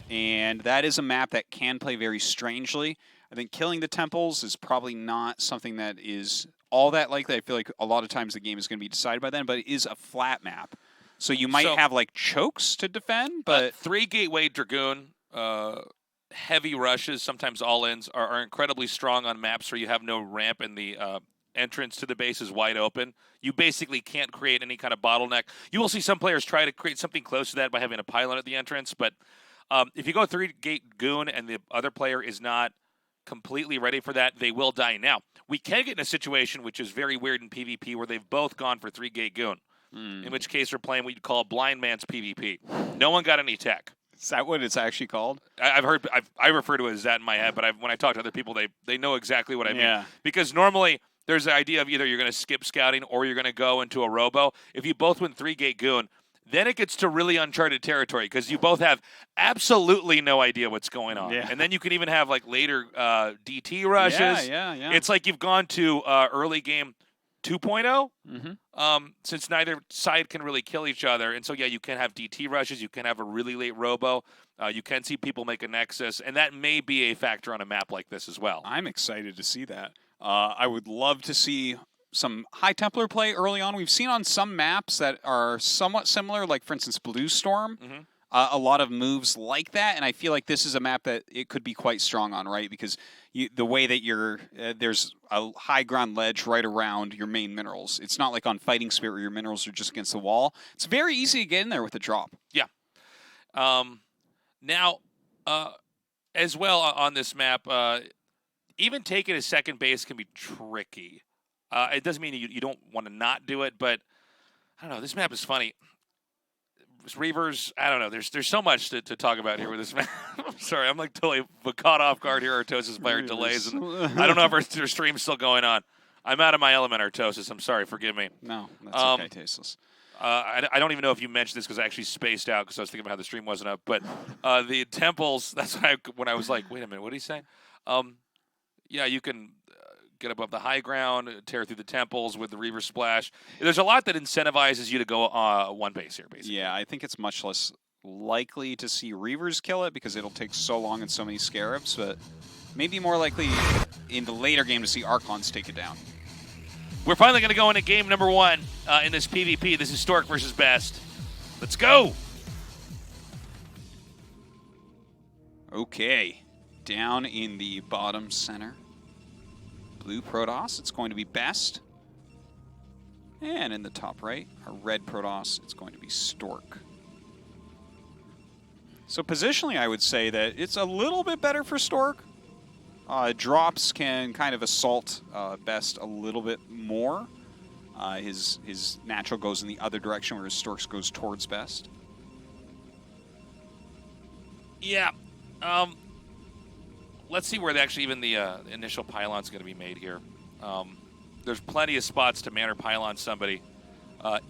and that is a map that can play very strangely. I think killing the temples is probably not something that is all that likely. I feel like a lot of times the game is going to be decided by then, but it is a flat map. So you might have like chokes to defend, but 3 Gateway Dragoon, heavy rushes, sometimes all-ins, are incredibly strong on maps where you have no ramp and the entrance to the base is wide open. You basically can't create any kind of bottleneck. You will see some players try to create something close to that by having a pylon at the entrance, but if you go 3-gate goon and the other player is not completely ready for that, they will die. Now, we can get in a situation which is very weird in PvP where they've both gone for 3-gate goon, in which case we're playing what you'd call blind man's PvP. No one got any tech. Is that what it's actually called? I refer to it as that in my head, but when I talk to other people, they know exactly what I mean. Yeah. Because normally there's the idea of either you're going to skip scouting or you're going to go into a robo. If you both win 3-gate goon, then it gets to really uncharted territory because you both have absolutely no idea what's going on. Yeah. And then you can even have like later DT rushes. Yeah. It's like you've gone to early game 2.0, since neither side can really kill each other. And so, yeah, you can have DT rushes. You can have a really late robo. You can see people make a nexus. And that may be a factor on a map like this as well. I'm excited to see that. I would love to see some High Templar play early on. We've seen on some maps that are somewhat similar, like, for instance, Blue Storm. A lot of moves like that, and I feel like this is a map that it could be quite strong on, right? Because the way that you're there's a high ground ledge right around your main minerals. It's not like on Fighting Spirit where your minerals are just against the wall. It's very easy to get in there with a drop. Yeah. Now, as well on this map, even taking a second base can be tricky. It doesn't mean you don't want to not do it, but I don't know. This map is funny. Reavers, I don't know. There's so much to talk about here with this map. I'm sorry, I'm like totally caught off guard here. Artosis player delays, and I don't know if our stream's still going on. I'm out of my element, Artosis. I'm sorry, forgive me. No, that's okay, Tasteless. I don't even know if you mentioned this because I actually spaced out because I was thinking about how the stream wasn't up. But the temples, that's when I was like, wait a minute, what did he say? Yeah, you can get above the high ground, tear through the temples with the Reaver Splash. There's a lot that incentivizes you to go one base here, basically. Yeah, I think it's much less likely to see Reavers kill it because it'll take so long and so many Scarabs, but maybe more likely in the later game to see Archons take it down. We're finally going to go into game number 1 in this PvP. This is Stork versus Best. Let's go! Okay, down in the bottom center. Blue Protoss, it's going to be Best. And in the top right, our red Protoss, it's going to be Stork. So positionally, I would say that it's a little bit better for Stork. Drops can kind of assault Best a little bit more. His natural goes in the other direction, whereas Stork's goes towards Best. Yeah. Let's see where actually even the initial pylon's going to be made here. There's plenty of spots to man or pylon somebody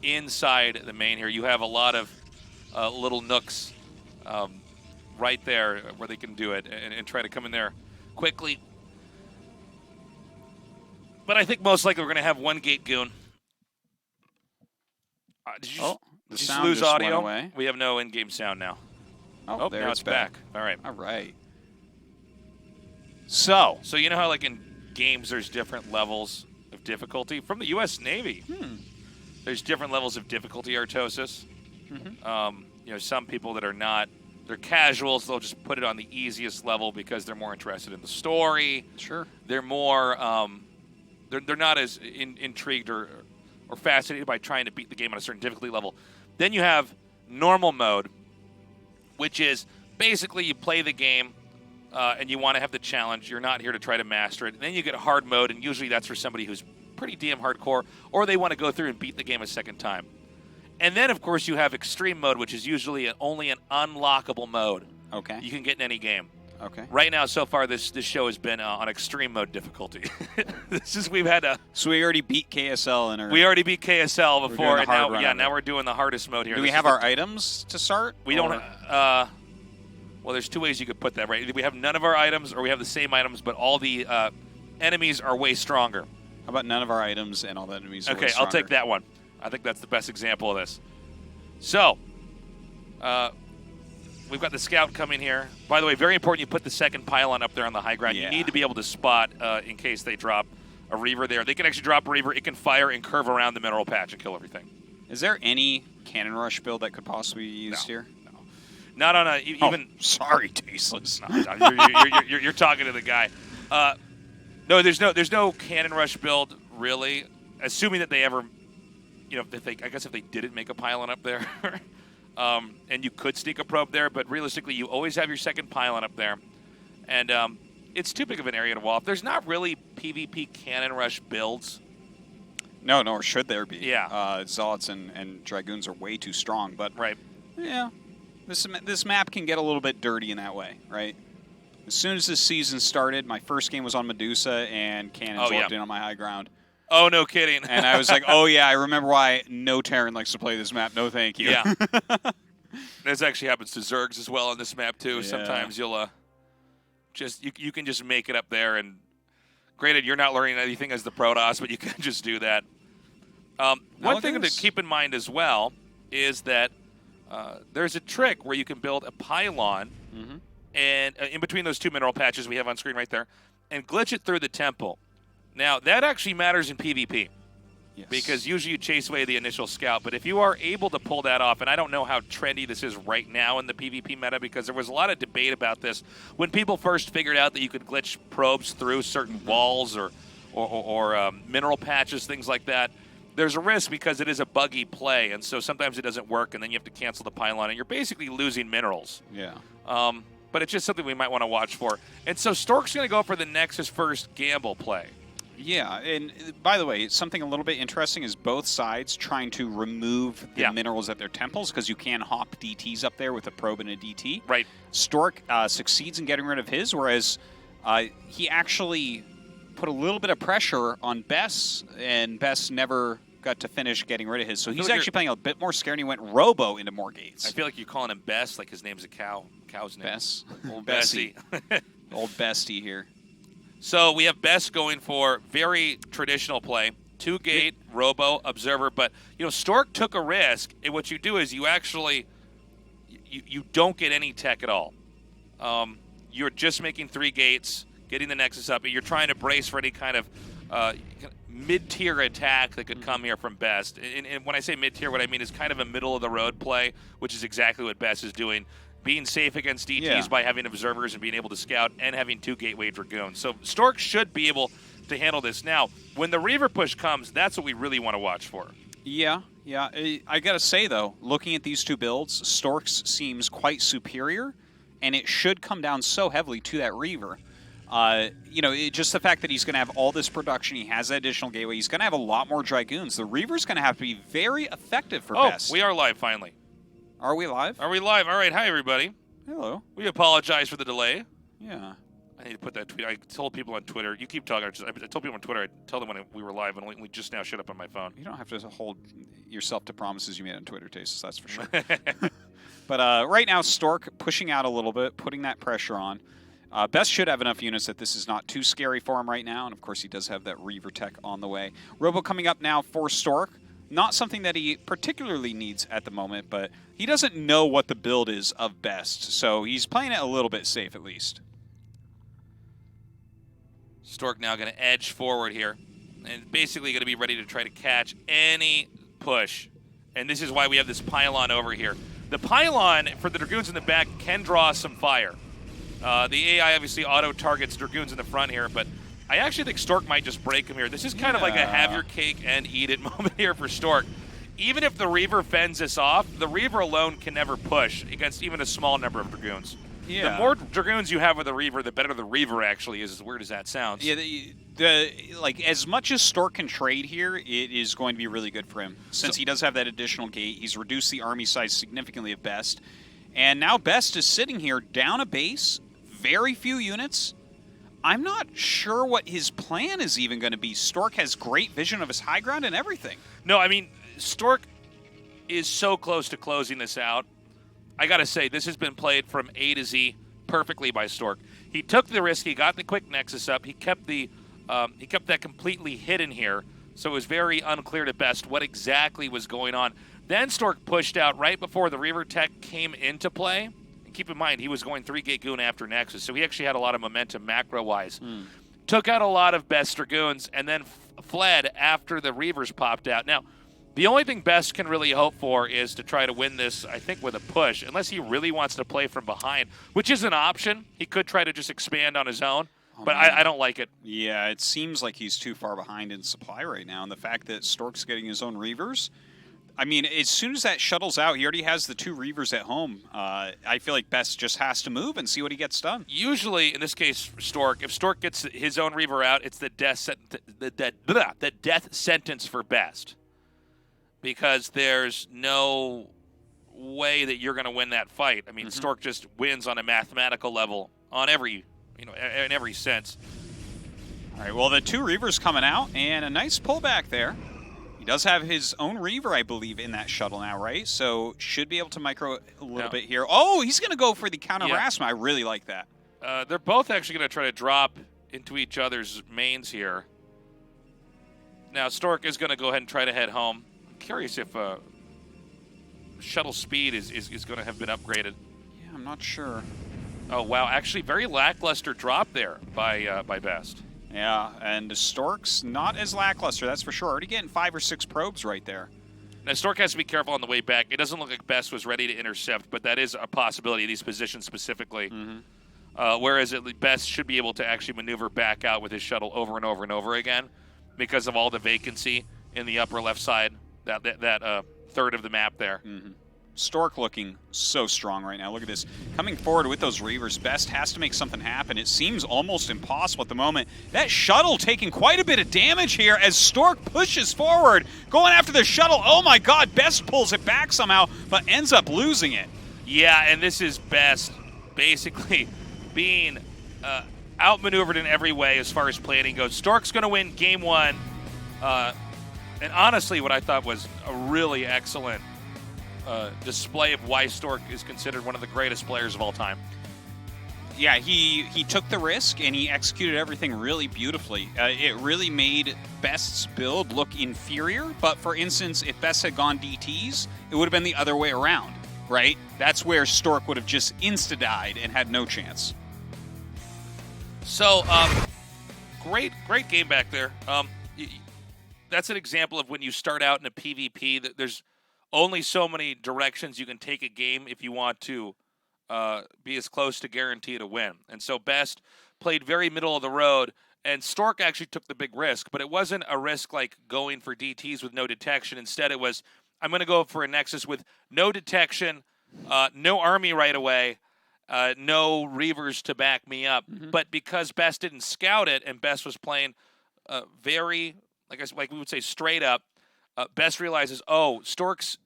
inside the main here. You have a lot of little nooks right there where they can do it and try to come in there quickly. But I think most likely we're going to have 1-gate goon. Did you just lose audio? Away. We have no in-game sound now. Oh, there now it's back. All right. All right. So you know how like in games there's different levels of difficulty? From the U.S. Navy, there's different levels of difficulty, Artosis. You know, some people that are not, they're casuals, they'll just put it on the easiest level because they're more interested in the story. Sure. They're more, they're not as intrigued or fascinated by trying to beat the game on a certain difficulty level. Then you have normal mode, which is basically you play the game and you want to have the challenge. You're not here to try to master it. And then you get hard mode, and usually that's for somebody who's pretty damn hardcore, or they want to go through and beat the game a second time. And then, of course, you have extreme mode, which is usually only an unlockable mode. Okay. You can get in any game. Okay. Right now, so far, this show has been on extreme mode difficulty. We've had a. So we already beat KSL and we already beat KSL before, and now we're doing the hardest mode here. Do we have our items to start? We don't. Well, there's two ways you could put that, right? Either we have none of our items, or we have the same items, but all the enemies are way stronger. How about none of our items and all the enemies are way Okay, stronger? I'll take that one. I think that's the best example of this. So, we've got the scout coming here. By the way, very important you put the second pylon up there on the high ground. Yeah. You need to be able to spot in case they drop a Reaver there. They can actually drop a Reaver. It can fire and curve around the mineral patch and kill everything. Is there any cannon rush build that could possibly be used here? No. Not on a even. Oh, sorry, Tasteless. No, you're talking to the guy. No, there's no cannon rush build really. Assuming that they ever, I guess if they didn't make a pylon up there, and you could sneak a probe there, but realistically, you always have your second pylon up there, and it's too big of an area to wall off. There's not really PvP cannon rush builds. No, nor should there be. Yeah. Zealots and Dragoons are way too strong, but right. Yeah, this map can get a little bit dirty in that way, right? As soon as this season started, my first game was on Medusa, and cannons walked in on my high ground. Oh, no kidding. And I was like, oh, yeah, I remember why no Terran likes to play this map. No, thank you. Yeah. This actually happens to Zergs as well on this map, too. Yeah. Sometimes you'll you can just make it up there. And granted, you're not learning anything as the Protoss, but you can just do that. One thing to keep in mind as well is that there's a trick where you can build a pylon, and in between those two mineral patches we have on screen right there, and glitch it through the temple. Now, that actually matters in PvP, because usually you chase away the initial scout, but if you are able to pull that off, and I don't know how trendy this is right now in the PvP meta, because there was a lot of debate about this when people first figured out that you could glitch probes through certain walls or mineral patches, things like that. There's a risk because it is a buggy play, and so sometimes it doesn't work, and then you have to cancel the pylon, and you're basically losing minerals. Yeah. But it's just something we might want to watch for. And so Stork's going to go for the Nexus first gamble play. Yeah, and by the way, something a little bit interesting is both sides trying to remove the minerals at their temples, because you can hop DTs up there with a probe and a DT. Right. Stork succeeds in getting rid of his, whereas he actually put a little bit of pressure on Bess, and Bess never got to finish getting rid of his. So he's actually playing a bit more scared, and he went Robo into more gates. I feel like you're calling him Bess like his name's a cow. Cow's name. Bess. Old Bessie. Old Bestie here. So we have Bess going for very traditional play. 2-gate, Robo, Observer. But, Stork took a risk. And what you do is you actually, you don't get any tech at all. You're just making 3 gates, getting the Nexus up, and you're trying to brace for any kind of mid-tier attack that could come here from Best. And when I say mid-tier, what I mean is kind of a middle-of-the-road play, which is exactly what Best is doing. Being safe against DTs by having observers and being able to scout and having 2 gateway Dragoons. So Stork should be able to handle this. Now, when the Reaver push comes, that's what we really want to watch for. Yeah. I got to say, though, looking at these two builds, Stork's seems quite superior, and it should come down so heavily to that Reaver. Just the fact that he's going to have all this production, he has that additional gateway, he's going to have a lot more Dragoons. The Reaver's going to have to be very effective for Best. We are live finally. Are we live? Are we live? All right. Hi, everybody. Hello. We apologize for the delay. Yeah. I need to put that tweet. I told people on Twitter. You keep talking. I told people on Twitter. I tell them when we were live, and we just now showed up on my phone. You don't have to hold yourself to promises you made on Twitter, Tastes, that's for sure. But right now, Stork pushing out a little bit, putting that pressure on. Best should have enough units that this is not too scary for him right now, and of course he does have that Reaver tech on the way. Robo coming up now for Stork. Not something that he particularly needs at the moment, but he doesn't know what the build is of Best, so he's playing it a little bit safe at least. Stork now going to edge forward here, and basically going to be ready to try to catch any push. And this is why we have this pylon over here. The pylon, for the Dragoons in the back, can draw some fire. The AI obviously auto-targets Dragoons in the front here, but I actually think Stork might just break him here. This is kind of like a have your cake and eat it moment here for Stork. Even if the Reaver fends this off, the Reaver alone can never push against even a small number of Dragoons. Yeah. The more Dragoons you have with the Reaver, the better the Reaver actually is, as weird as that sounds. Yeah, as much as Stork can trade here, it is going to be really good for him. Since he does have that additional gate, he's reduced the army size significantly of Best. And now Best is sitting here down a base, very few units. I'm not sure what his plan is even going to be. Stork has great vision of his high ground and everything. No, I mean, Stork is so close to closing this out. I got to say, this has been played from A to Z perfectly by Stork. He took the risk. He got the quick Nexus up. He kept that completely hidden here, so it was very unclear to Best what exactly was going on. Then Stork pushed out right before the Reaver tech came into play, keep in mind, he was going 3-gate Goon after Nexus, so he actually had a lot of momentum macro-wise. Took out a lot of Best Dragoons, and then fled after the Reavers popped out. Now, the only thing Best can really hope for is to try to win this, I think, with a push, unless he really wants to play from behind, which is an option. He could try to just expand on his own, but I don't like it. Yeah, it seems like he's too far behind in supply right now, and the fact that Stork's getting his own Reavers, I mean, as soon as that shuttles out, he already has the 2 Reavers at home. I feel like Best just has to move and see what he gets done. Usually, in this case, Stork, if Stork gets his own Reaver out, it's the death sentence for Best. Because there's no way that you're going to win that fight. I mean, Stork just wins on a mathematical level on every, in every sense. All right, well, the 2 Reavers coming out, and a nice pullback there. He does have his own Reaver, I believe, in that shuttle now, right? So should be able to micro a little bit here. Oh, he's going to go for the counter harassment. I really like that. They're both actually going to try to drop into each other's mains here. Now, Stork is going to go ahead and try to head home. Curious if shuttle speed is going to have been upgraded. Yeah, I'm not sure. Oh wow, actually very lackluster drop there by Best. Yeah, and Stork's not as lackluster, that's for sure. Already getting 5 or 6 probes right there. Now Stork has to be careful on the way back. It doesn't look like Best was ready to intercept, but that is a possibility, these positions specifically. Whereas Best should be able to actually maneuver back out with his shuttle over and over and over again because of all the vacancy in the upper left side. That third of the map there. Stork looking so strong right now. Look at this. Coming forward with those Reavers, Best has to make something happen. It seems almost impossible at the moment. That shuttle taking quite a bit of damage here as Stork pushes forward, going after the shuttle. Oh my god, Best pulls it back somehow, but ends up losing it. Yeah, and this is Best basically being outmaneuvered in every way as far as planning goes. Stork's going to win game 1. And honestly, what I thought was a really excellent display of why Stork is considered one of the greatest players of all time. Yeah, he took the risk and he executed everything really beautifully. It really made Best's build look inferior, but for instance, if Best had gone DTs, it would have been the other way around, right? That's where Stork would have just insta-died and had no chance. So, great game back there. That's an example of when you start out in a PvP, that there's only so many directions you can take a game if you want to be as close to guaranteed a win. And so Best played very middle of the road, and Stork actually took the big risk, but it wasn't a risk like going for DTs with no detection. Instead, it was, I'm going to go for a Nexus with no detection, no army right away, no Reavers to back me up. But because Best didn't scout it, and Best was playing very... like we would say straight up, Best realizes, oh, Stork's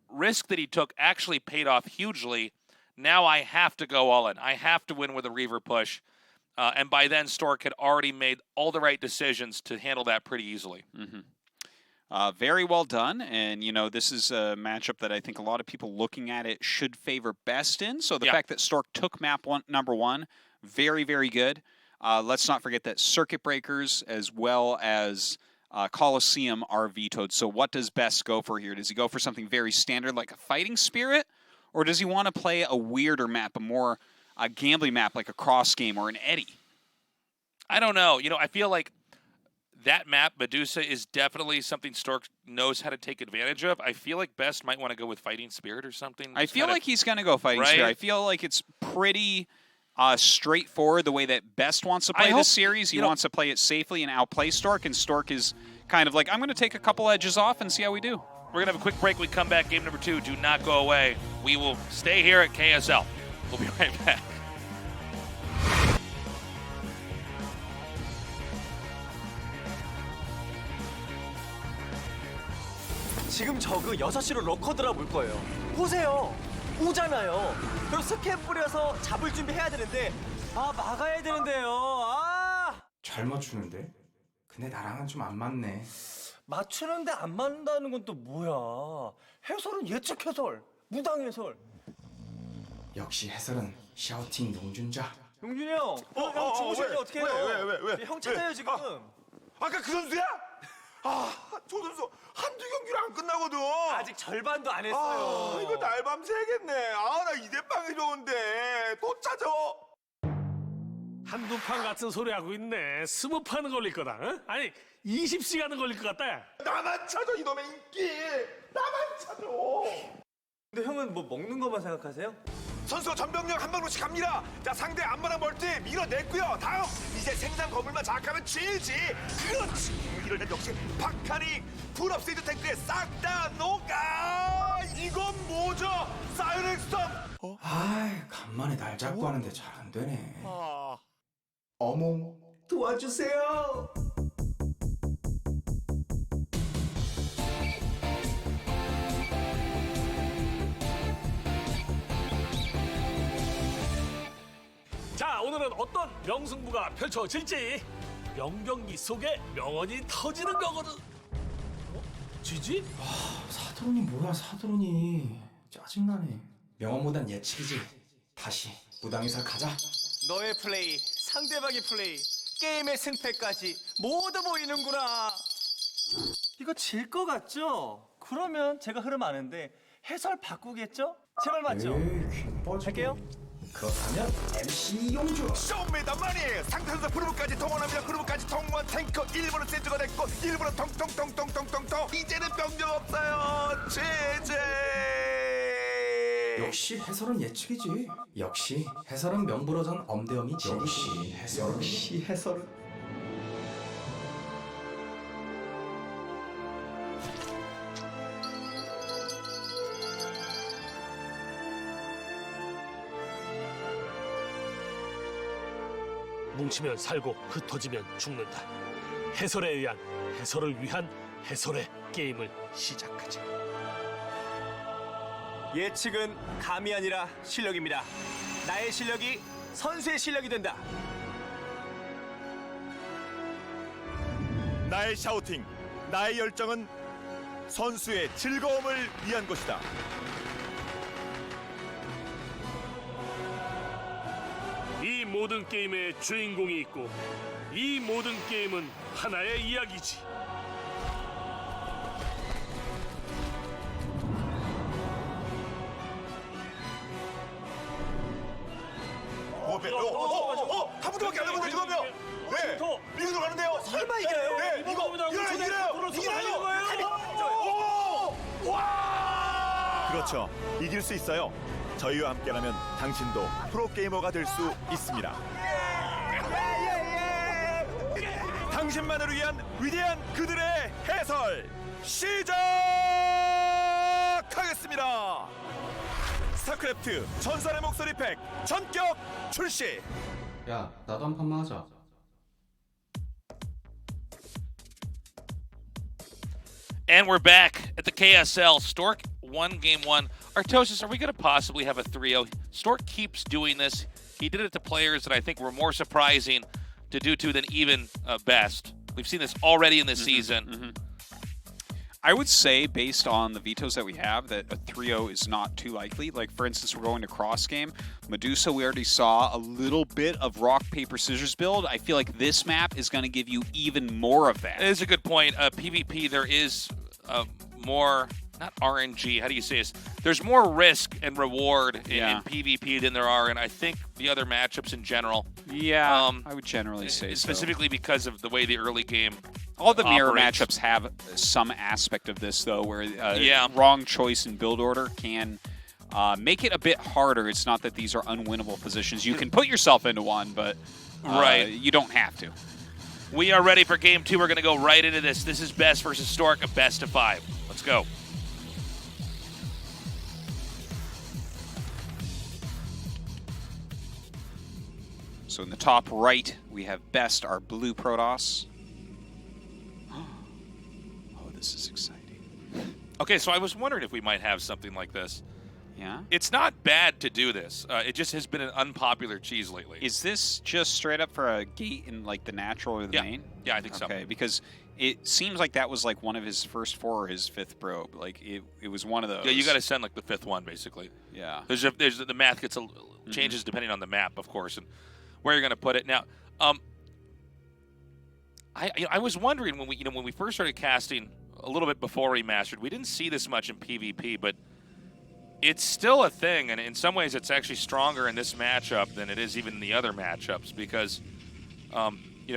risk that he took actually paid off hugely. Now I have to go all in. I have to win with a Reaver push. And by then, Stork had already made all the right decisions to handle that pretty easily. Very well done. And, this is a matchup that I think a lot of people looking at it should favor Best in. So the fact that Stork took map number 1, very, very good. Let's not forget that Circuit Breakers as well as... Coliseum are vetoed. So what does Best go for here? Does he go for something very standard like a Fighting Spirit? Or does he want to play a weirder map, a more gambling map like a Cross Game or an Eddy? I don't know. I feel like that map, Medusa, is definitely something Stork knows how to take advantage of. I feel like Best might want to go with Fighting Spirit or something. I feel like he's going to go Fighting Spirit. I feel like it's pretty... straightforward the way that Best wants to play this series. He wants to play it safely and outplay Stork, and Stork is kind of like, I'm going to take a couple edges off and see how we do. We're going to have a quick break. We come back, game number 2. Do not go away. We will stay here at KSL. We'll be right back. 지금 저그 6시로 러커드라 볼 거예요. 보세요. 오잖아요. 그리고 스캔 뿌려서 잡을 준비해야 되는데 막아야 되는데요. 잘 맞추는데? 근데 나랑은 좀 안 맞네. 맞추는데 안 맞는다는 건 또 뭐야? 해설은 예측 해설, 무당 해설. 역시 해설은 샤우팅 용준자. 용준이 형, 형 주무실 때 어떻게 해요? 왜? 형 찾아요 지금. 아까 그 선수야? 조 선수 한두 경기를 안 끝나거든. 아직 절반도 안 했어요. 이거 날밤 새겠네. 나 이대빵이 좋은데 또 찾아. 한두 판 같은 소리 하고 있네. 20판 걸릴 거다. 어? 아니 20시간은 걸릴 것 같다. 나만 찾아 이놈의 인기. 나만 찾아. 근데 형은 뭐 먹는 것만 생각하세요? 선수가 전병력 한 방울씩 갑니다. 자, 상대 안마랑 멀티 밀어냈고요. 다음 이제 생산 건물만 장악하면 지지. 그렇지. 이럴 땐 역시 박하닉 풀업세이드 탱크에 싹 다 녹아. 이건 뭐죠? 사이렉 스톰. 아이, 간만에 날 잡고 하는데 잘 안 되네. 어몽 도와주세요. 자, 오늘은 어떤 명승부가 펼쳐질지. 명경기 속에 명언이 터지는 거거든. 지지? 사드론이 뭐야, 사드론이. 짜증나네. 명언보단 예측이지. 다시 무당이살 가자. 너의 플레이, 상대방의 플레이, 게임의 승패까지 모두 보이는구나. 이거 질 것 같죠? 그러면 제가 흐름 아는데 해설 바꾸겠죠? 제발 맞죠? 에이, 귀 빠지게. 할게요. 그렇다면 MC 용주. 쇼미더머니 상태에서 프로브까지 동원합니다. 프로브까지 동원 탱커 1번은 센터가 됐고 1번은 통통통통통통통 이제는 병력 없어요. 제제. 역시 해설은 예측이지. 역시 해설은 명불허전 엄대엄이지. 역시 해설은 뭉치면 살고 흩어지면 죽는다. 해설에 의한, 해설을 위한 해설의 게임을 시작하자. 예측은 감이 아니라 실력입니다. 나의 실력이 선수의 실력이 된다. 나의 샤우팅, 나의 열정은 선수의 즐거움을 위한 것이다. 이 모든 게임의 주인공이 있고 이 모든 게임은 하나의 이야기지. 한 분밖에 안 남았네 지금요. 네, 밀고 들어가는데요. 설마 이겨요? 네, 이겨요. 와! 그렇죠. 이길 수 있어요. 저희와 함께라면 당신도 프로게이머가 될 수 있습니다. 당신만을 위한 위대한 그들의 해설 시작하겠습니다. 스타크래프트 전설의 목소리 팩 전격 출시. 야, 나도 한 판만 하자. And we're back at the KSL. Stork won game one. Artosis, are we going to possibly have a 3-0? Stork keeps doing this. He did it to players that I think were more surprising to do to than even best. We've seen this already in this season. I would say, based on the vetoes that we have, that a 3-0 is not too likely. Like, for instance, we're going to cross game. Medusa, we already saw a little bit of rock, paper, scissors build. I feel like this map is going to give you even more of that. It is a good point. PvP, there is more, not RNG, how do you say this? There's more risk and reward in PvP than there are in, I think, the other matchups in general. Yeah, I would generally say specifically because of the way the early game all the mirror operates. matchups have some aspect of this, though, where wrong choice in build order can make it a bit harder. It's not that these are unwinnable positions. You can put yourself into one, but you don't have to. We are ready for game two. We're going to go right into this. This is Best versus Stork, a best of 5. Let's go. So in the top right, we have Best, our blue Protoss. Oh, this is exciting. Okay, so I was wondering if we might have something like this. Yeah? It's not bad to do this. It just has been an unpopular cheese lately. Is this just straight up for a gate in like the natural or the main? Yeah, I think so. Okay, because it seems like that was like one of his first 4 or his 5th probe. Like it was one of those. Yeah, you got to send like the 5th one basically. Yeah. There's the math gets changes depending on the map, of course, and where you're going to put it. Now, I was wondering when we first started casting a little bit before Remastered, we didn't see this much in PvP, but it's still a thing, and in some ways it's actually stronger in this matchup than it is even in the other matchups because,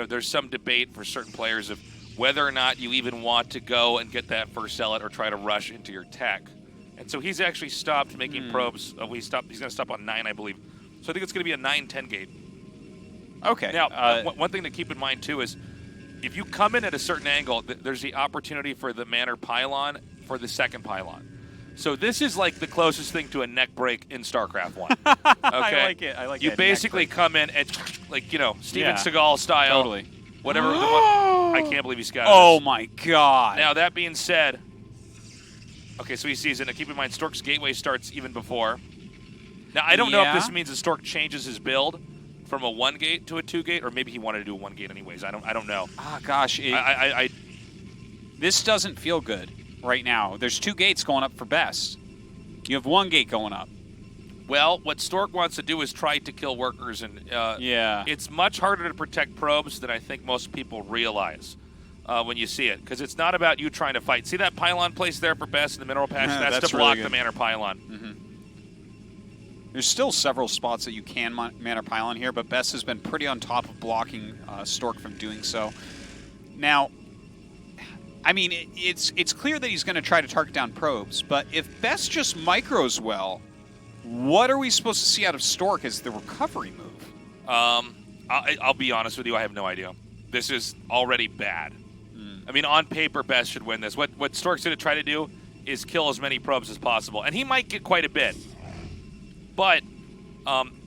there's some debate for certain players of whether or not you even want to go and get that first zealot or try to rush into your tech. And so he's actually stopped making probes. He's going to stop on 9, I believe. So I think it's going to be a 9-10 gate. Okay. Now, one thing to keep in mind, too, is if you come in at a certain angle, there's the opportunity for the Manor Pylon for the second pylon. So this is like the closest thing to a neck break in StarCraft 1. Okay? I like it. I like it. You basically come in and, Steven Seagal style. Totally. Whatever. I can't believe he scouted Oh, this. my God. Now, that being said, okay, so he sees it. Now, keep in mind, Stork's gateway starts even before. Now, I don't know if this means that Stork changes his build from a 1-gate to a 2-gate, or maybe he wanted to do a 1-gate anyways. I don't know. Ah, gosh. This doesn't feel good right now. There's 2 gates going up for best. You have 1 gate going up. Well, what Stork wants to do is try to kill workers, and it's much harder to protect probes than I think most people realize when you see it, because it's not about you trying to fight. See that pylon place there for best in the mineral patch? That's to block really the Manor Pylon. Mm-hmm. There's still several spots that you can Manor Pylon here, but Best has been pretty on top of blocking Stork from doing so. Now, I mean, it's clear that he's going to try to target down probes, but if Best just micros well, what are we supposed to see out of Stork as the recovery move? I'll be honest with you, I have no idea. This is already bad. I mean, on paper, Best should win this. What Stork's going to try to do is kill as many probes as possible, and he might get quite a bit. But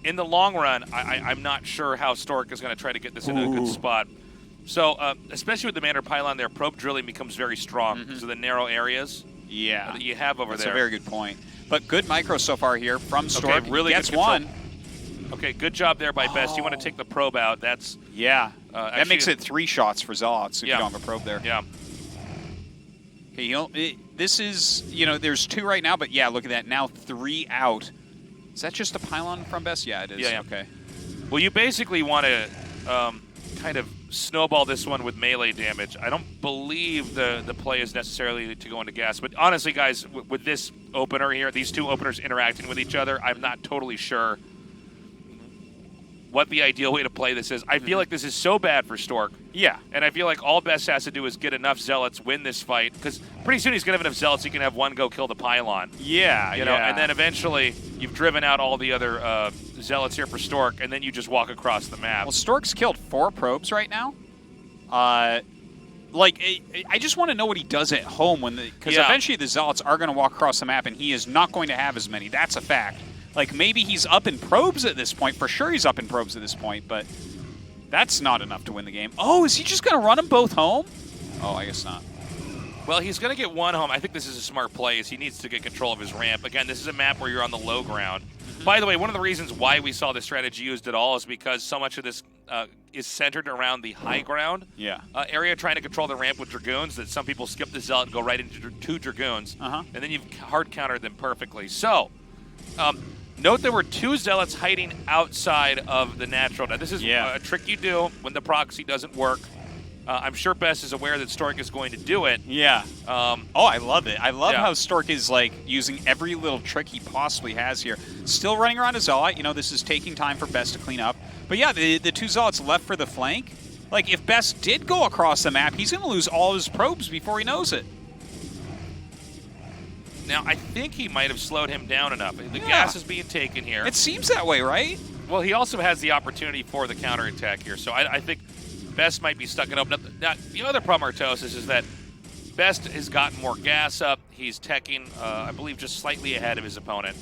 in the long run, I'm not sure how Stork is going to try to get this into a good spot. So, especially with the Manor Pylon there, probe drilling becomes very strong because of the narrow areas that you have over there. That's a very good point. But good micro so far here from Stork. Okay, really gets good control. one. Okay, good job there by Best. You want to take the probe out. That's that makes it 3 shots for Zealots if you don't have a probe there. Yeah. Okay, this is, there's 2 right now, but look at that. Now 3 out. Is that just a pylon from Best? Yeah, it is. Yeah. Okay. Well, you basically want to kind of snowball this one with melee damage. I don't believe the play is necessarily to go into gas. But honestly, guys, with this opener here, these 2 openers interacting with each other, I'm not totally sure what the ideal way to play this is. I feel like this is so bad for Stork. Yeah. And I feel like all Best has to do is get enough Zealots, win this fight, because pretty soon he's going to have enough Zealots he can have one go kill the pylon. Yeah, you know, and then eventually you've driven out all the other Zealots here for Stork, and then you just walk across the map. Well, Stork's killed 4 probes right now. I just want to know what he does at home because eventually the Zealots are going to walk across the map, and he is not going to have as many. That's a fact. Like, maybe he's up in probes at this point. For sure he's up in probes at this point, but that's not enough to win the game. Oh, is he just going to run them both home? Oh, I guess not. Well, he's going to get 1 home. I think this is a smart play. He needs to get control of his ramp. Again, this is a map where you're on the low ground. By the way, one of the reasons why we saw this strategy used at all is because so much of this is centered around the high ground area, trying to control the ramp with Dragoons, that some people skip the Zealot and go right into 2 Dragoons, and then you've hard-countered them perfectly. So, note there were 2 Zealots hiding outside of the natural. Now, this is a trick you do when the proxy doesn't work. I'm sure Best is aware that Stork is going to do it. Yeah. I love it. I love how Stork is, like, using every little trick he possibly has here. Still running around a Zealot. You know, this is taking time for Best to clean up. But, yeah, the 2 Zealots left for the flank. Like, if Best did go across the map, he's going to lose all his probes before he knows it. Now, I think he might have slowed him down enough. The gas is being taken here. It seems that way, right? Well, he also has the opportunity for the counterattack here. So I think Best might be stuck it up. Now, the other problem, Artosis, is that Best has gotten more gas up. He's teching, I believe, just slightly ahead of his opponent.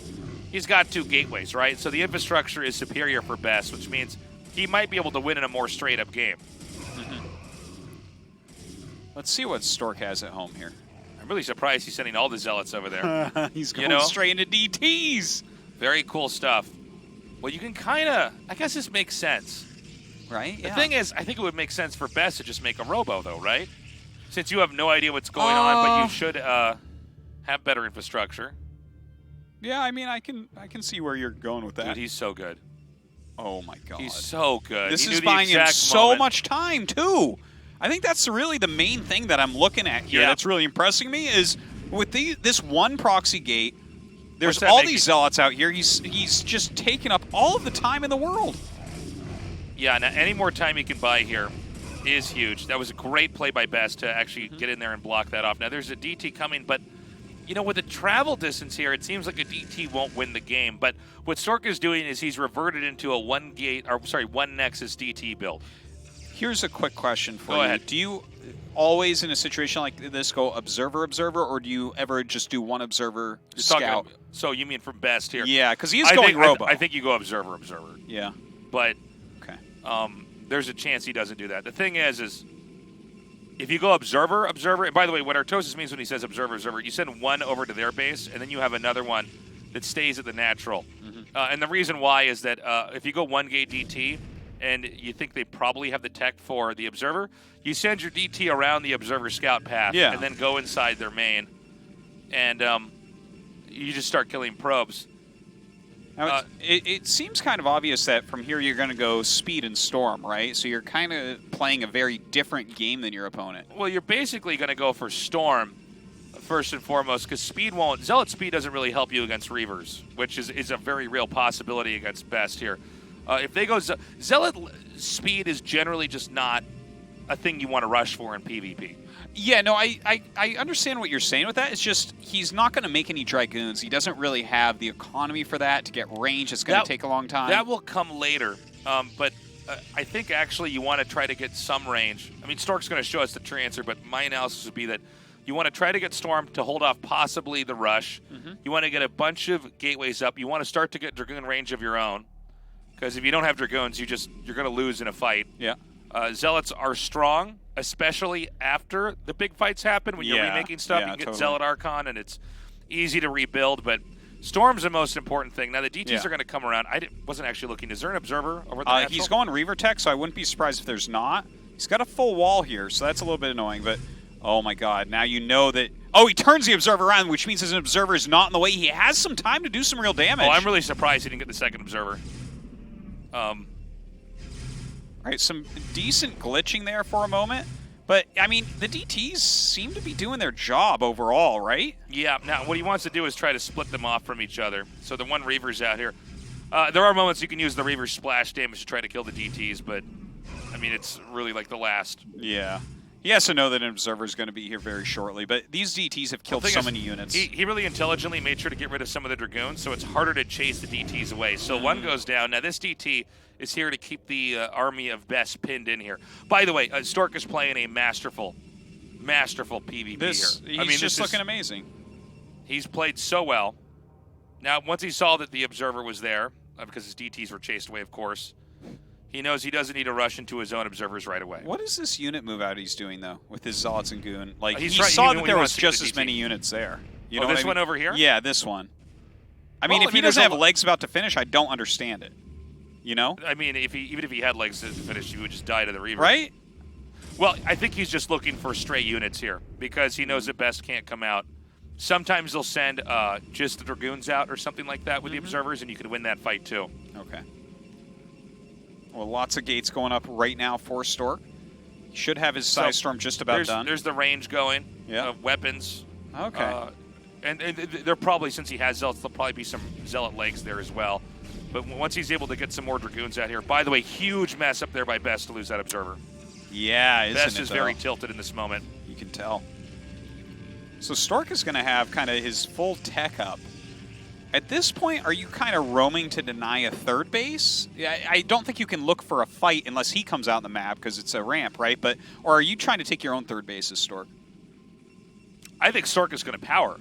He's got 2 gateways, right? So the infrastructure is superior for Best, which means he might be able to win in a more straight-up game. Let's see what Stork has at home here. I'm really surprised he's sending all the Zealots over there. He's going straight into DTs. Very cool stuff. Well, you can kind of, I guess this makes sense. Right? The thing is, I think it would make sense for Best to just make a robo, though, right? Since you have no idea what's going on, but you should have better infrastructure. Yeah, I mean, I can see where you're going with that. Dude, he's so good. Oh, my God. He's so good. This is buying him so much time, too. I think that's really the main thing that I'm looking at here. Yeah. That's really impressing me is with this one proxy gate. There's What's that all make these you- zealots out here. He's just taking up all of the time in the world. Yeah, now any more time you can buy here is huge. That was a great play by Best to actually get in there and block that off. Now there's a DT coming, but you know, with the travel distance here, it seems like a DT won't win the game. But what Stork is doing is he's reverted into a one Nexus DT build. Here's a quick question for Go you. ahead. Do you always in a situation like this go observer, or do you ever just do one observer You're scout? talking, so you mean from Best here? Yeah, because he is I going think, robo. I think you go observer. Yeah. But Okay. there's a chance he doesn't do that. The thing is if you go observer, and by the way, what Artosis means when he says observer, you send one over to their base, and then you have another one that stays at the natural. And the reason why is that if you go one gate DT, and you think they probably have the tech for the observer, you send your DT around the observer scout path, Yeah. and then go inside their main, and you just start killing probes. Now, it seems kind of obvious that from here you're going to go speed and storm, right? So you're kind of playing a very different game than your opponent. Well, you're basically going to go for storm first and foremost, because speed won't. Zealot speed doesn't really help you against Reavers, which is a very real possibility against Best here. If they go Zealot speed is generally just not a thing you want to rush for in PvP. Yeah, no, I understand what you're saying with that. It's just he's not going to make any Dragoons. He doesn't really have the economy for that. To get range, it's going to take a long time. That will come later, but I think actually you want to try to get some range. I mean, Stork's going to show us the true answer, but my analysis would be that you want to try to get Storm to hold off possibly the rush. You want to get a bunch of gateways up. You want to start to get Dragoon range of your own, because if you don't have Dragoons, you're going to lose in a fight. Yeah. Zealots are strong, especially after the big fights happen. When you're remaking stuff, you can get Zealot Archon, and it's easy to rebuild. But Storm's the most important thing. Now, the DTs are going to come around. I wasn't actually looking. Is there an observer over the natural? He's going Reaver Tech, so I wouldn't be surprised if there's not. He's got a full wall here, so that's a little bit annoying. But, oh, my God. Now you know that... Oh, he turns the observer around, which means his observer is not in the way. He has some time to do some real damage. Oh, I'm really surprised he didn't get the second observer. All right, some decent glitching there for a moment. But, I mean, the DTs seem to be doing their job overall, right? Yeah, now what he wants to do is try to split them off from each other. So the one Reaver's out here. There are moments you can use the Reaver's splash damage to try to kill the DTs, but, I mean, it's really like the last. Yeah. He has to know that an observer is going to be here very shortly, but these DTs have killed so many units. He really intelligently made sure to get rid of some of the Dragoons, so it's harder to chase the DTs away. So one goes down. Now this DT is here to keep the army of Best pinned in here. By the way, Stork is playing a masterful PvP here. He's just looking amazing. He's played so well. Now, once he saw that the observer was there, because his DTs were chased away, of course, he knows he doesn't need to rush into his own observers right away. What is this unit move out he's doing, though, with his Zealots and Goon? Like, he right, saw even that when there he was wants to get just the as DT. many units there. You know this what I mean? one over here? Yeah, this one. I mean, Well, if he there's doesn't a have lo- legs about to finish, I don't understand it. You know? I mean, even if he had legs to finish, he would just die to the Reaver. Right? Well, I think he's just looking for stray units here because he knows that Best can't come out. Sometimes they'll send just the Dragoons out or something like that with the observers, and you could win that fight too. Okay. Well, lots of gates going up right now for Stork. He should have his Psy Storm just about done. There's the range going. Yeah. Weapons. Okay. And there probably, since he has Zealots, there'll probably be some Zealot legs there as well. But once he's able to get some more Dragoons out here, by the way, huge mess up there by Best to lose that observer. Yeah, isn't Best it, is though? very tilted in this moment. You can tell. So Stork is going to have kind of his full tech up. At this point, are you kind of roaming to deny a third base? I don't think you can look for a fight unless he comes out in the map because it's a ramp, right? Or are you trying to take your own third base as Stork? I think Stork is going to power.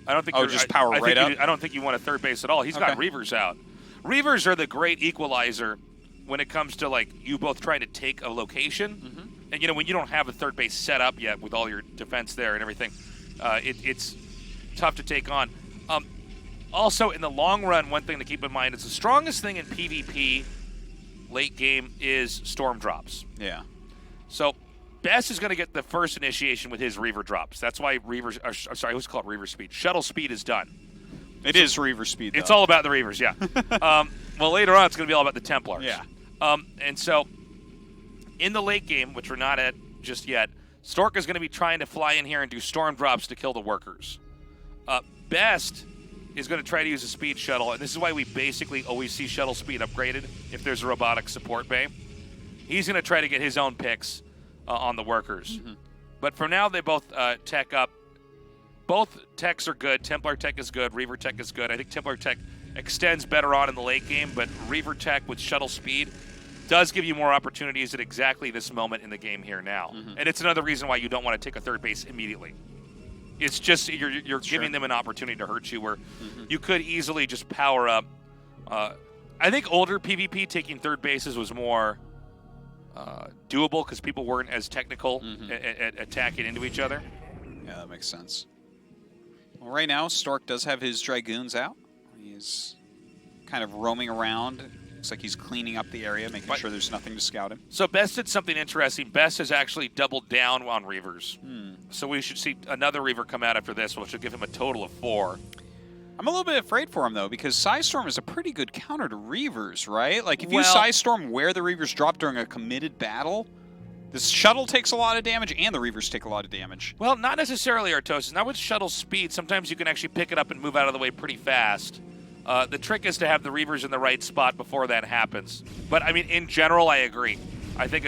I don't think. Just power right up? I don't think you want a third base at all. He's got Reavers out. Reavers are the great equalizer when it comes to like you both trying to take a location, and you know when you don't have a third base set up yet with all your defense there and everything, it's tough to take on. Also, in the long run, one thing to keep in mind is the strongest thing in PvP late game is storm drops. Yeah. So Best is going to get the first initiation with his Reaver drops. That's why Reavers. Sorry, what's called Reaver speed. Shuttle speed is done. It is Reaver speed, though. It's all about the Reavers, yeah. Well, later on, it's going to be all about the Templars. Yeah. And so, in the late game, which we're not at just yet. Stork is going to be trying to fly in here and do storm drops to kill the workers. Best is going to try to use a speed shuttle, and this is why we basically always see shuttle speed upgraded if there's a robotic support bay. He's going to try to get his own picks on the workers. But for now, they both tech up. Both techs are good. Templar tech is good. Reaver tech is good. I think Templar tech extends better on in the late game, but Reaver tech with shuttle speed does give you more opportunities at exactly this moment in the game here now. And it's another reason why you don't want to take a third base immediately. It's just you're giving them an opportunity to hurt you where you could easily just power up. I think older PvP taking third bases was more doable because people weren't as technical at attacking into each other. Yeah, that makes sense. Well, right now, Stork does have his Dragoons out. He's kind of roaming around. Looks like he's cleaning up the area, making sure there's nothing to scout him. So Best did something interesting. Best has actually doubled down on Reavers. So we should see another Reaver come out after this, which will give him a total of 4. I'm a little bit afraid for him, though, because Psystorm is a pretty good counter to Reavers, right? Like, if you Psystorm where the Reavers drop during a committed battle, the shuttle takes a lot of damage and the Reavers take a lot of damage. Well, not necessarily, Artosis. Not with shuttle speed. Sometimes you can actually pick it up and move out of the way pretty fast. The trick is to have the Reavers in the right spot before that happens. But, I mean, in general, I agree. I think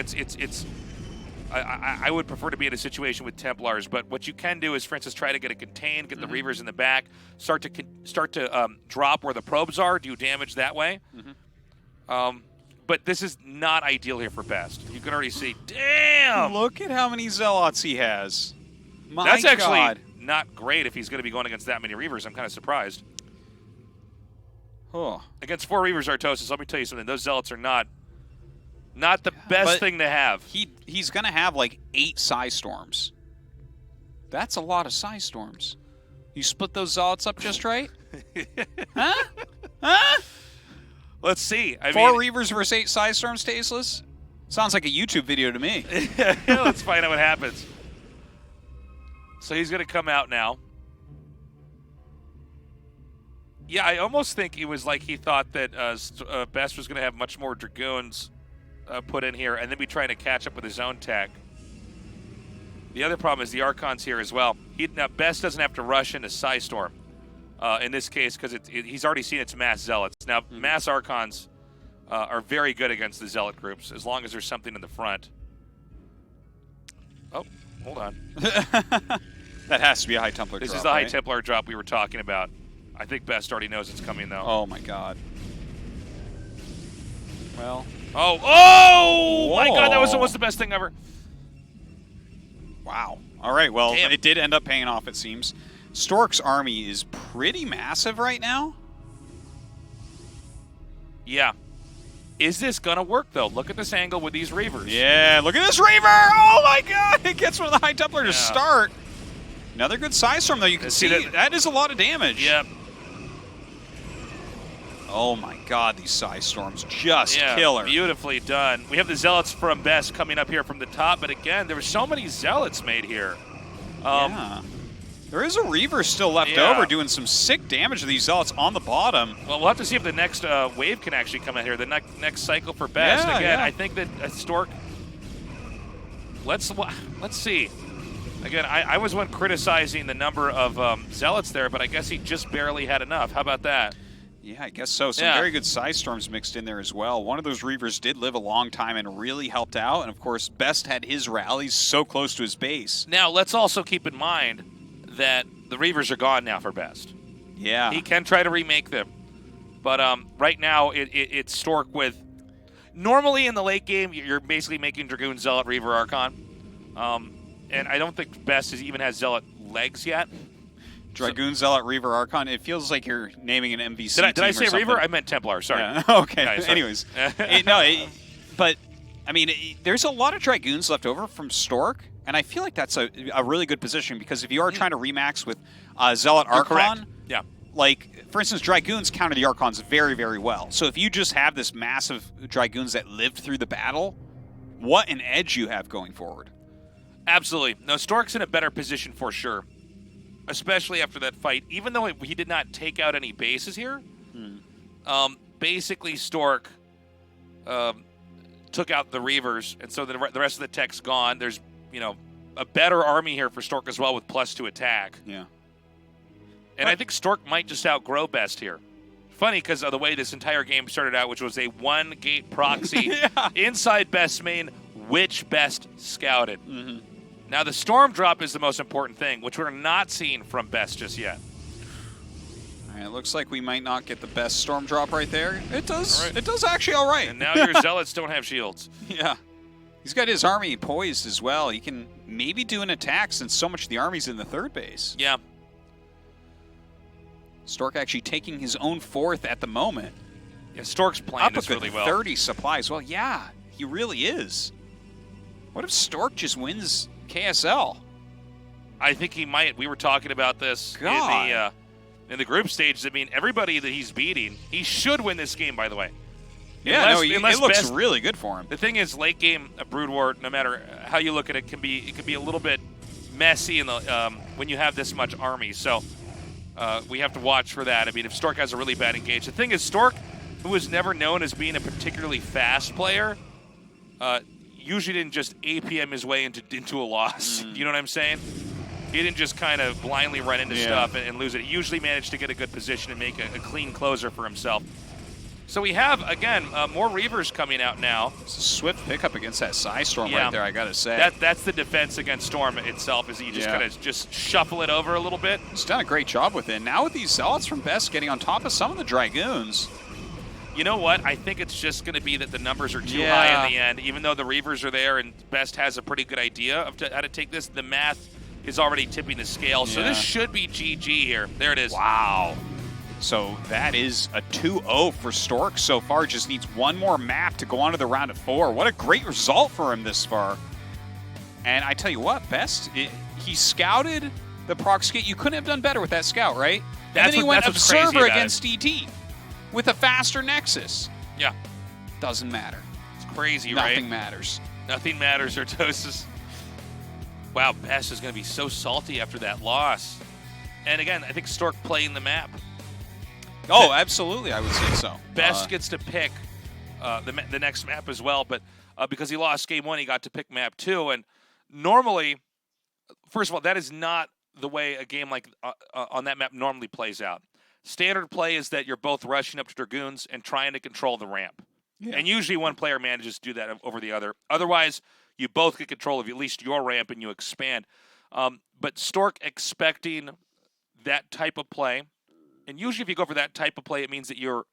I would prefer to be in a situation with Templars, but what you can do is, for instance, try to get a contain, get the Reavers in the back, start to drop where the probes are, do damage that way. But this is not ideal here for Best. You can already see, damn! Look at how many Zealots he has. That's actually not great if he's going to be going against that many Reavers. I'm kind of surprised. Against 4 Reavers, Artosis, let me tell you something. Those Zealots are not the best thing to have. He's going to have like 8 Psystorms. That's a lot of Psystorms. You split those Zealots up just right? Huh? Let's see. 4 Reavers versus 8 Psystorms, Tasteless? Sounds like a YouTube video to me. Let's find out what happens. So he's going to come out now. Yeah, I almost think it was like he thought that Best was going to have much more Dragoons put in here and then be trying to catch up with his own tech. The other problem is the Archon's here as well. Now, Best doesn't have to rush into Psystorm in this case because he's already seen its mass Zealots. Now, mass Archons are very good against the Zealot groups as long as there's something in the front. Oh, hold on. That has to be a High Templar drop. This is the High Templar drop we were talking about. I think Best already knows it's coming, though. Oh, my God. Well. Oh, my God, that was almost the best thing ever. Wow. All right, well, Damn. It did end up paying off, it seems. Stork's army is pretty massive right now. Yeah. Is this going to work, though? Look at this angle with these Reavers. Yeah, look at this Reaver! Oh, my God! It gets one of the High Templar to start. Another good Psystorm, though. You can see that is a lot of damage. Yep. Oh, my God, these Psystorms just killer. Beautifully done. We have the Zealots from Best coming up here from the top, but again, there were so many Zealots made here. Yeah. There is a Reaver still left over doing some sick damage to these Zealots on the bottom. Well, we'll have to see if the next wave can actually come out here, the next cycle for Best. Again, I think that Stork... Let's see. Again, I was one criticizing the number of Zealots there, but I guess he just barely had enough. How about that? Yeah, I guess so. Some very good Psystorms mixed in there as well. One of those Reavers did live a long time and really helped out. And, of course, Best had his rallies so close to his base. Now, let's also keep in mind that the Reavers are gone now for Best. Yeah. He can try to remake them. But right now, it's Stork with... Normally, in the late game, you're basically making Dragoon, Zealot, Reaver, Archon. And I don't think Best even has Zealot legs yet. Dragoon, Zealot, Reaver, Archon. It feels like you're naming an MVC Did I say Reaver? I meant Templar. Sorry. Yeah. Okay. Yeah, sorry. Anyways. But, I mean, there's a lot of Dragoons left over from Stork, and I feel like that's a really good position because if you are trying to remax with Zealot, Archon, yeah. Like, for instance, Dragoons counter the Archons very, very well. So if you just have this massive Dragoons that lived through the battle, what an edge you have going forward. Absolutely. No, Stork's in a better position for sure. Especially after that fight, even though he did not take out any bases here, basically Stork took out the Reavers, and so the rest of the tech's gone. There's a better army here for Stork as well with +2 attack. Yeah. And I think Stork might just outgrow Best here. Funny because of the way this entire game started out, which was a 1-gate proxy inside Best's main, which Best scouted. Now the Storm drop is the most important thing, which we're not seeing from Best just yet. All right, it looks like we might not get the best Storm drop right there. It does. All right. It does actually all right. And now your Zealots don't have shields. Yeah. He's got his army poised as well. He can maybe do an attack since so much of the army's in the third base. Yeah. Stork actually taking his own 4th at the moment. Yeah, Stork's playing Up this a good really well. 30 supplies. Well, yeah, he really is. What if Stork just wins KSL? I think he might. We were talking about this in the group stage. I mean, everybody that he's beating, he should win this game, by the way. Yeah, Unless it looks Best, really good for him. The thing is, late game Brood War, no matter how you look at it, can be a little bit messy in the when you have this much army. So we have to watch for that. I mean, if Stork has a really bad engage, the thing is, Stork, who was never known as being a particularly fast player, usually didn't just APM his way into a loss. You know what I'm saying? He didn't just kind of blindly run into stuff and lose it. He usually managed to get a good position and make a clean closer for himself. So we have, again, more Reavers coming out now. It's a swift pickup against that Storm right there, I got to say. That's the defense against Storm itself, is you just kind of just shuffle it over a little bit. He's done a great job with it. Now with these Zealots from Best getting on top of some of the Dragoons. You know what? I think it's just going to be that the numbers are too high in the end. Even though the Reavers are there and Best has a pretty good idea of how to take this, the math is already tipping the scale. So this should be GG here. There it is. Wow. So that is a 2-0 for Stork so far. Just needs one more map to go on to the round of 4. What a great result for him this far. And I tell you what, Best, he scouted the proxy gate. You couldn't have done better with that scout, right? And then he went Observer against DT with a faster Nexus. Yeah. Doesn't matter. It's crazy, right? Nothing matters. Nothing matters, Ortosis. Wow, Best is going to be so salty after that loss. And again, I think Stork playing the map. Oh, absolutely, I would say so. Best gets to pick the next map as well, but because he lost game 1, he got to pick map 2. And normally, first of all, that is not the way a game like on that map normally plays out. Standard play is that you're both rushing up to Dragoons and trying to control the ramp. Yeah. And usually one player manages to do that over the other. Otherwise, you both get control of at least your ramp and you expand. But Stork expecting that type of play. And usually if you go for that type of play, it means that you're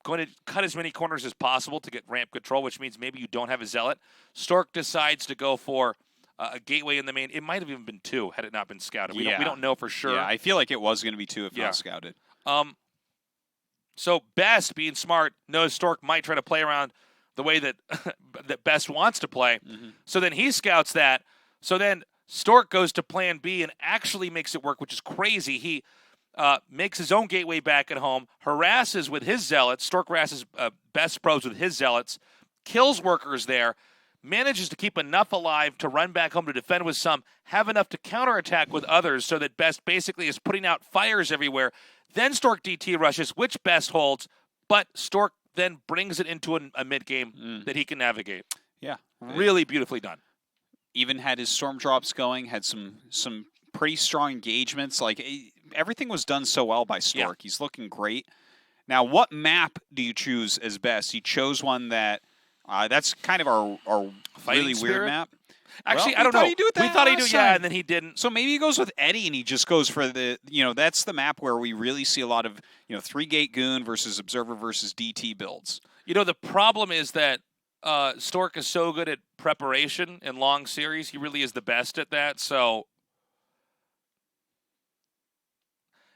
going to cut as many corners as possible to get ramp control, which means maybe you don't have a Zealot. Stork decides to go for a gateway in the main. It might have even been 2 had it not been scouted. We don't know for sure. Yeah, I feel like it was going to be 2 if not scouted. So Best, being smart, knows Stork might try to play around the way that that Best wants to play. So then he scouts that. So then Stork goes to plan B and actually makes it work, which is crazy. He makes his own gateway back at home, harasses with his Zealots. Stork harasses Best pros with his Zealots, kills workers there, manages to keep enough alive to run back home to defend with some, have enough to counterattack with others so that Best basically is putting out fires everywhere. Then Stork DT rushes, which Best holds, but Stork then brings it into a mid-game that he can navigate. Yeah. Really beautifully done. Even had his storm drops going, had some pretty strong engagements. Like, everything was done so well by Stork. Yeah. He's looking great. Now, what map do you choose as Best? He chose one that that's kind of our really weird map. Actually, well, I don't know. We thought he'd do yeah, and then he didn't. So maybe he goes with Eddie, and he just goes for the, that's the map where we really see a lot of, 3-gate Goon versus Observer versus DT builds. The problem is that Stork is so good at preparation in long series. He really is the best at that. So,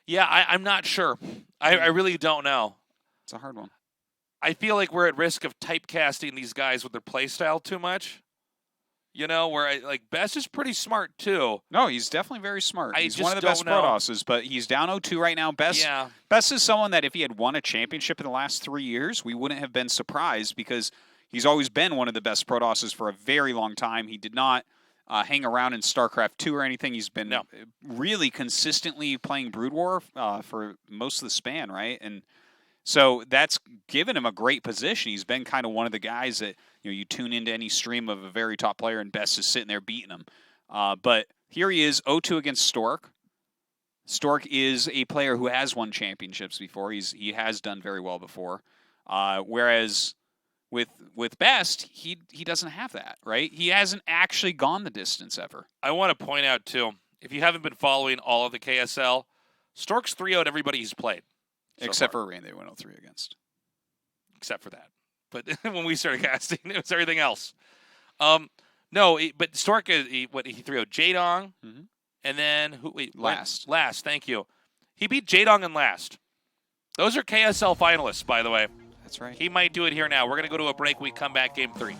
yeah, I'm not sure. I really don't know. It's a hard one. I feel like we're at risk of typecasting these guys with their playstyle too much. Where Best is pretty smart too. No, he's definitely very smart. He's one of the best Protosses, but he's down 0-2 right now. Best is someone that if he had won a championship in the last 3 years, we wouldn't have been surprised because he's always been one of the best Protosses for a very long time. He did not hang around in StarCraft 2 or anything. He's been really consistently playing Brood War for most of the span, right? And So that's given him a great position. He's been kind of one of the guys that you tune into any stream of a very top player, and Best is sitting there beating him. But here he is, 0-2 against Stork. Stork is a player who has won championships before. He has done very well before. Whereas with Best, he doesn't have that, right? He hasn't actually gone the distance ever. I want to point out, too, if you haven't been following all of the KSL, Stork's 3-0'd everybody he's played. Except for Rain, they went 0-3 against. Except for that. But when we started casting, it was everything else. But Stork, he 3-0'd Jaedong, and then Last. Last, thank you. He beat Jaedong in last. Those are KSL finalists, by the way. That's right. He might do it here now. We're going to go to a break. We come back, game 3.